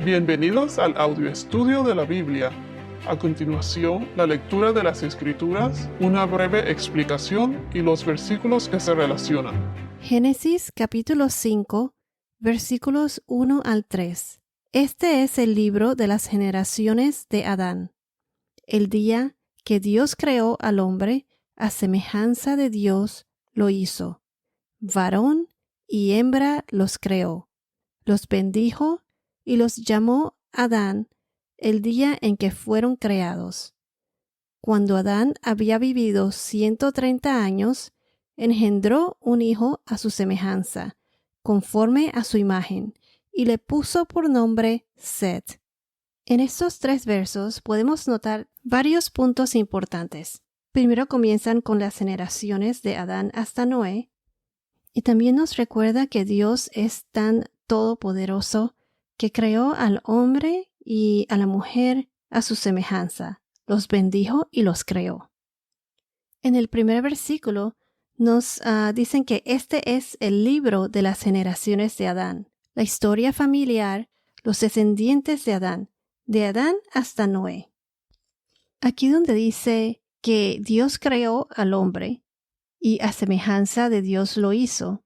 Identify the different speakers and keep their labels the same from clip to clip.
Speaker 1: Bienvenidos al audio estudio de la Biblia. A continuación, la lectura de las Escrituras, una breve explicación y los versículos que se relacionan.
Speaker 2: Génesis capítulo 5, versículos 1 al 3. Este es el libro de las generaciones de Adán. El día que Dios creó al hombre, a semejanza de Dios lo hizo. Varón y hembra los creó. Los bendijo y los llamó Adán el día en que fueron creados. Cuando Adán había vivido 130 años, engendró un hijo a su semejanza, conforme a su imagen, y le puso por nombre Set. En estos 3 versos podemos notar varios puntos importantes. Primero comienzan con las generaciones de Adán hasta Noé, y también nos recuerda que Dios es tan todopoderoso que creó al hombre y a la mujer a su semejanza, los bendijo y los creó. En el primer versículo nos dicen que este es el libro de las generaciones de Adán, la historia familiar, los descendientes de Adán hasta Noé. Aquí donde dice que Dios creó al hombre y a semejanza de Dios lo hizo,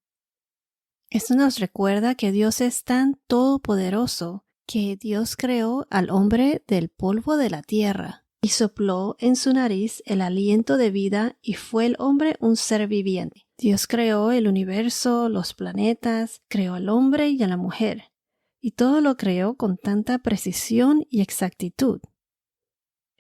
Speaker 2: esto nos recuerda que Dios es tan todopoderoso que Dios creó al hombre del polvo de la tierra y sopló en su nariz el aliento de vida y fue el hombre un ser viviente. Dios creó el universo, los planetas, creó al hombre y a la mujer, y todo lo creó con tanta precisión y exactitud.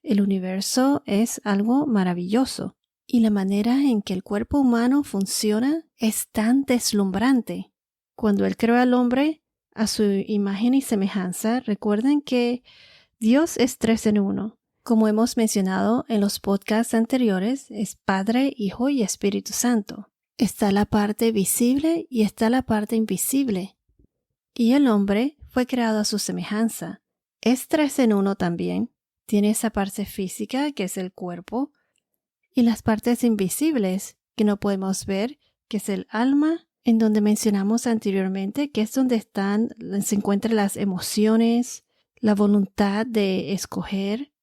Speaker 2: El universo es algo maravilloso, y la manera en que el cuerpo humano funciona es tan deslumbrante. Cuando Él creó al hombre a su imagen y semejanza, recuerden que Dios es 3 en 1. Como hemos mencionado en los podcasts anteriores, es Padre, Hijo y Espíritu Santo. Está la parte visible y está la parte invisible. Y el hombre fue creado a su semejanza. Es 3 en 1 también. Tiene esa parte física que es el cuerpo y las partes invisibles que no podemos ver, que es el alma, en donde mencionamos anteriormente, que es donde se encuentran las emociones, la voluntad de escoger,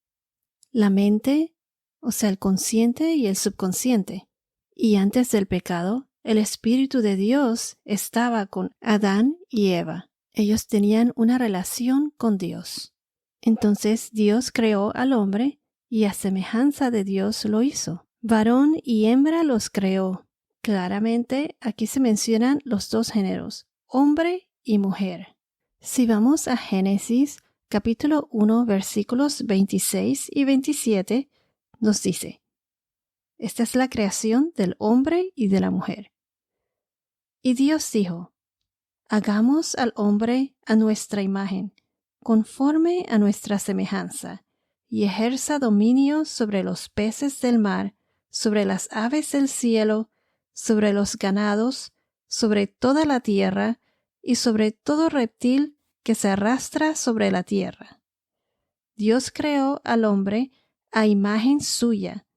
Speaker 2: la mente, o sea, el consciente y el subconsciente. Y antes del pecado, el Espíritu de Dios estaba con Adán y Eva. Ellos tenían una relación con Dios. Entonces Dios creó al hombre y a semejanza de Dios lo hizo. Varón y hembra los creó. Claramente aquí se mencionan los 2 géneros, hombre y mujer. Si vamos a Génesis capítulo 1 versículos 26 y 27, nos dice: esta es la creación del hombre y de la mujer. Y Dios dijo: hagamos al hombre a nuestra imagen, conforme a nuestra semejanza, y ejerza dominio sobre los peces del mar, sobre las aves del cielo, sobre los ganados, sobre toda la tierra, y sobre todo reptil que se arrastra sobre la tierra. Dios creó al hombre a imagen suya,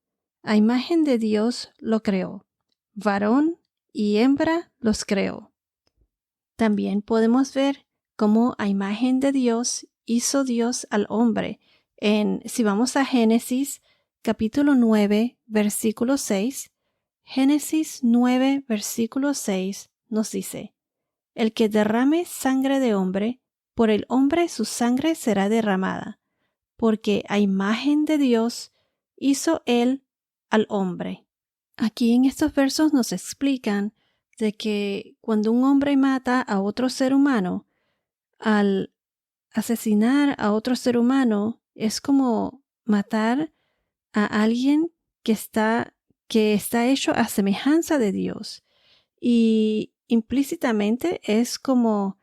Speaker 2: a imagen de Dios lo creó, varón y hembra los creó. También podemos ver cómo a imagen de Dios hizo Dios al hombre. Si vamos a Génesis capítulo 9, versículo 6, Génesis 9, versículo 6 nos dice: el que derrame sangre de hombre, por el hombre su sangre será derramada, porque a imagen de Dios hizo él al hombre. Aquí en estos versos nos explican de que cuando un hombre mata a otro ser humano, al asesinar a otro ser humano, es como matar a alguien que está hecho a semejanza de Dios. Y implícitamente es como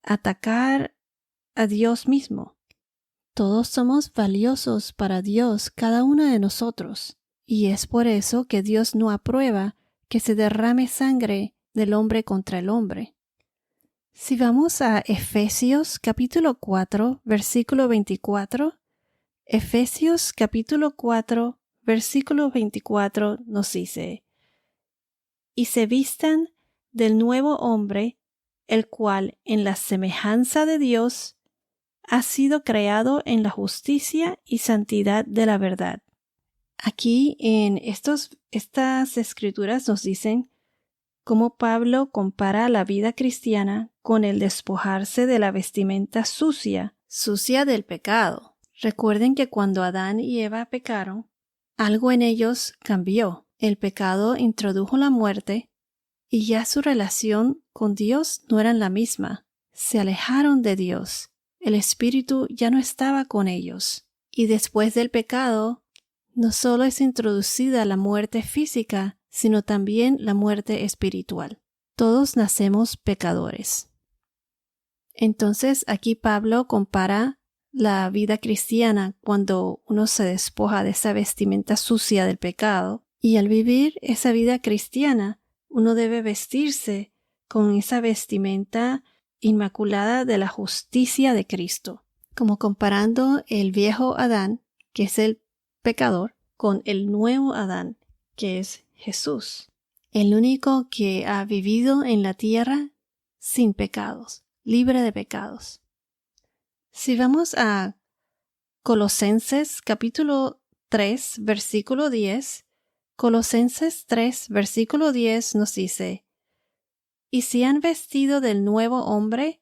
Speaker 2: atacar a Dios mismo. Todos somos valiosos para Dios, cada uno de nosotros. Y es por eso que Dios no aprueba que se derrame sangre del hombre contra el hombre. Si vamos a Efesios capítulo 4, versículo 24, Efesios capítulo 4, versículo 24 nos dice: y se vistan del nuevo hombre, el cual en la semejanza de Dios ha sido creado en la justicia y santidad de la verdad. Aquí en estas escrituras nos dicen cómo Pablo compara la vida cristiana con el despojarse de la vestimenta sucia del pecado. Recuerden que cuando Adán y Eva pecaron, algo en ellos cambió. El pecado introdujo la muerte y ya su relación con Dios no era la misma. Se alejaron de Dios. El Espíritu ya no estaba con ellos. Y después del pecado, no solo es introducida la muerte física, sino también la muerte espiritual. Todos nacemos pecadores. Entonces aquí Pablo compara la vida cristiana cuando uno se despoja de esa vestimenta sucia del pecado, y al vivir esa vida cristiana uno debe vestirse con esa vestimenta inmaculada de la justicia de Cristo, como comparando el viejo Adán, que es el pecador, con el nuevo Adán, que es Jesús, el único que ha vivido en la tierra sin pecados, libre de pecados. Si vamos a Colosenses capítulo 3, versículo 10, Colosenses 3, versículo 10 nos dice: Y se han vestido del nuevo hombre,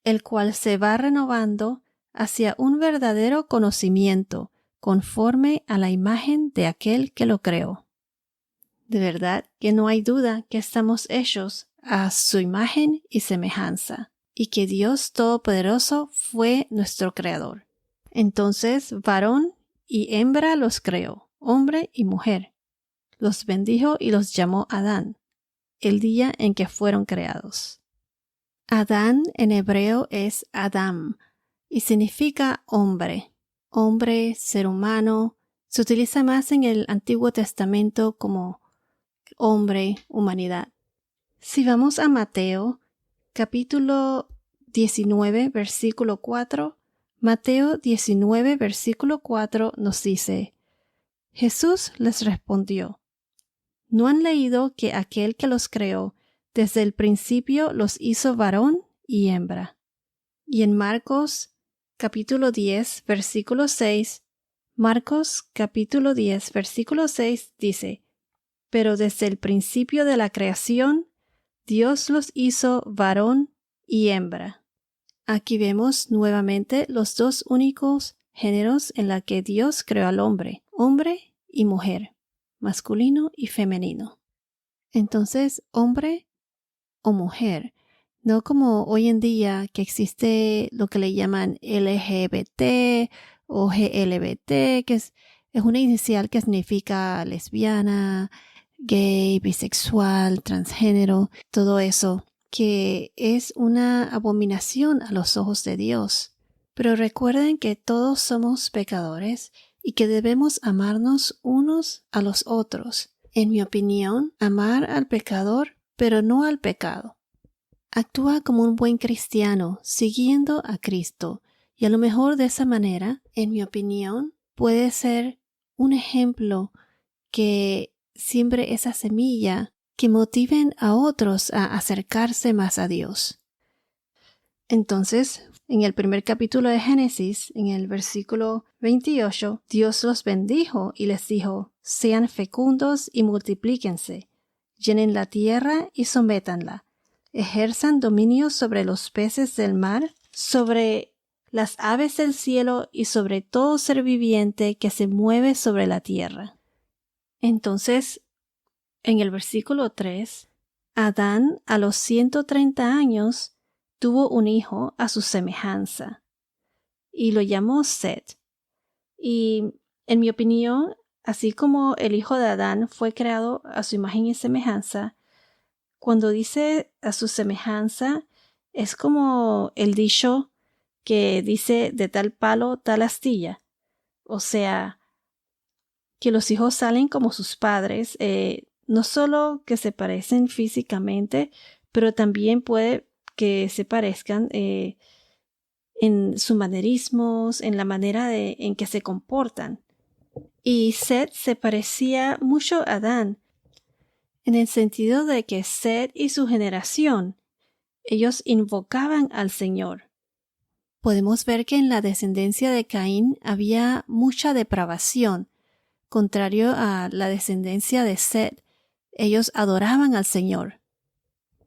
Speaker 2: el cual se va renovando hacia un verdadero conocimiento, conforme a la imagen de aquel que lo creó. De verdad que no hay duda que estamos hechos a su imagen y semejanza, y que Dios Todopoderoso fue nuestro creador. Entonces, varón y hembra los creó, hombre y mujer. Los bendijo y los llamó Adán, el día en que fueron creados. Adán en hebreo es Adam y significa hombre, ser humano. Se utiliza más en el Antiguo Testamento como hombre, humanidad. Si vamos a Mateo, capítulo 19, versículo 4, Mateo 19, versículo 4 nos dice: Jesús les respondió: ¿No han leído que aquel que los creó desde el principio los hizo varón y hembra? Y en Marcos, capítulo 10, versículo 6, Marcos, capítulo 10, versículo 6 dice: Pero desde el principio de la creación, Dios los hizo varón y hembra. Aquí vemos nuevamente los dos únicos géneros en los que Dios creó al hombre y mujer, masculino y femenino. Entonces, hombre o mujer, no como hoy en día que existe lo que le llaman LGBT o GLBT, que es una inicial que significa lesbiana, gay, bisexual, transgénero, todo eso, que es una abominación a los ojos de Dios. Pero recuerden que todos somos pecadores y que debemos amarnos unos a los otros. En mi opinión, amar al pecador, pero no al pecado. Actúa como un buen cristiano, siguiendo a Cristo, y a lo mejor de esa manera, en mi opinión, puede ser un ejemplo que siembre esa semilla que motiven a otros a acercarse más a Dios. Entonces, en el primer capítulo de Génesis, en el versículo 28, Dios los bendijo y les dijo: Sean fecundos y multiplíquense, llenen la tierra y sométanla, ejerzan dominio sobre los peces del mar, sobre las aves del cielo y sobre todo ser viviente que se mueve sobre la tierra. Entonces, en el versículo 3, Adán a los 130 años tuvo un hijo a su semejanza y lo llamó Set. Y en mi opinión, así como el hijo de Adán fue creado a su imagen y semejanza, cuando dice a su semejanza, es como el dicho que dice de tal palo, tal astilla. O sea, que los hijos salen como sus padres, no solo que se parecen físicamente, pero también puede que se parezcan en sus manerismos, en la manera en que se comportan. Y Set se parecía mucho a Adán, en el sentido de que Set y su generación, ellos invocaban al Señor. podemos ver que en la descendencia de Caín había mucha depravación, contrario a la descendencia de Set. Ellos adoraban al Señor.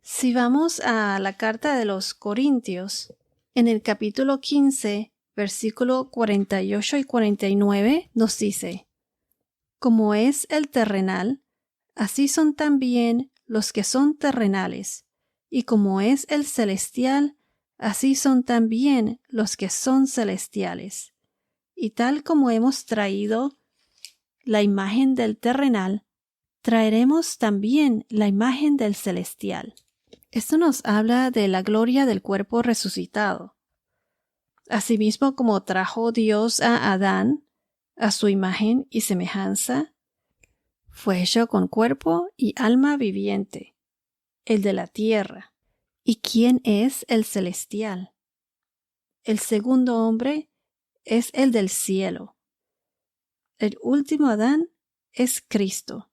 Speaker 2: Si vamos a la carta de los Corintios, en el capítulo 15, versículo 48 y 49, nos dice: Como es el terrenal, así son también los que son terrenales, y como es el celestial, así son también los que son celestiales. Y tal como hemos traído la imagen del terrenal, traeremos también la imagen del celestial. Esto nos habla de la gloria del cuerpo resucitado. Asimismo, como trajo Dios a Adán a su imagen y semejanza, fue hecho con cuerpo y alma viviente, el de la tierra. ¿Y quién es el celestial? El segundo hombre es el del cielo. El último Adán es Cristo.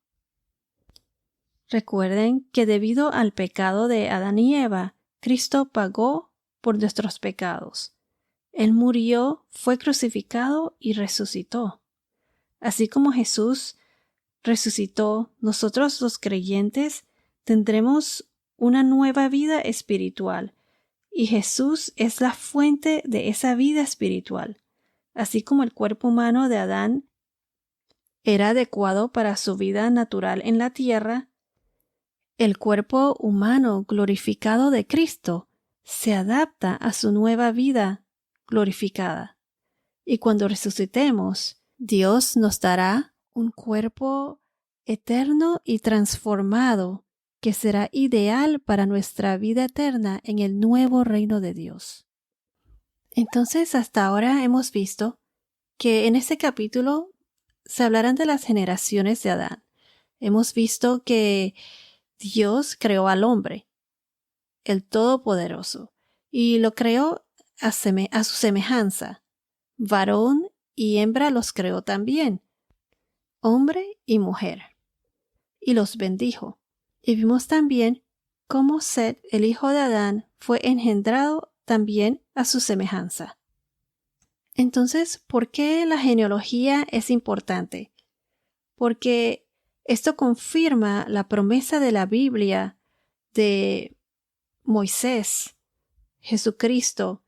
Speaker 2: Recuerden que debido al pecado de Adán y Eva, Cristo pagó por nuestros pecados. Él murió, fue crucificado y resucitó. Así como Jesús resucitó, nosotros los creyentes tendremos una nueva vida espiritual, y Jesús es la fuente de esa vida espiritual. Así como el cuerpo humano de Adán era adecuado para su vida natural en la tierra, el cuerpo humano glorificado de Cristo se adapta a su nueva vida glorificada. Y cuando resucitemos, Dios nos dará un cuerpo eterno y transformado que será ideal para nuestra vida eterna en el nuevo reino de Dios. Entonces, hasta ahora hemos visto que en este capítulo se hablarán de las generaciones de Adán. Hemos visto que Dios creó al hombre, el Todopoderoso, y lo creó a su semejanza. Varón y hembra los creó también, hombre y mujer, y los bendijo. Y vimos también cómo Set, el hijo de Adán, fue engendrado también a su semejanza. Entonces, ¿por qué la genealogía es importante? Porque esto confirma la promesa de la Biblia de Moisés, Jesucristo,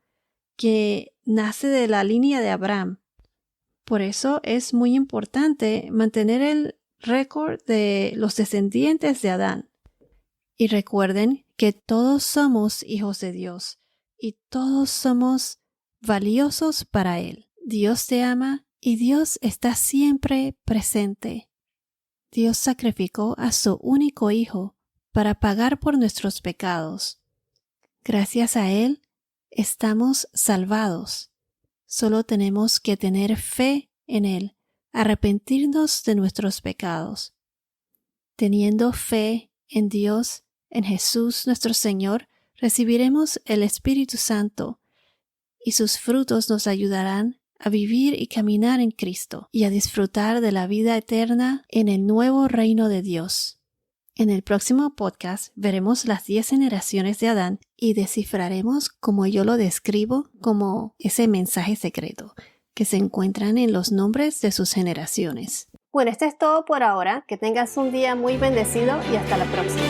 Speaker 2: que nace de la línea de Abraham. Por eso es muy importante mantener el récord de los descendientes de Adán. Y recuerden que todos somos hijos de Dios y todos somos valiosos para Él. Dios te ama y Dios está siempre presente. Dios sacrificó a su único Hijo para pagar por nuestros pecados. Gracias a Él estamos salvados. Solo tenemos que tener fe en Él, arrepentirnos de nuestros pecados. Teniendo fe en Dios, en Jesús nuestro Señor, recibiremos el Espíritu Santo y sus frutos nos ayudarán a vivir y caminar en Cristo y a disfrutar de la vida eterna en el nuevo reino de Dios. En el próximo podcast veremos las 10 generaciones de Adán y descifraremos, como yo lo describo, como ese mensaje secreto que se encuentran en los nombres de sus generaciones. Bueno, esto es todo por ahora. Que tengas un día muy bendecido y hasta la próxima.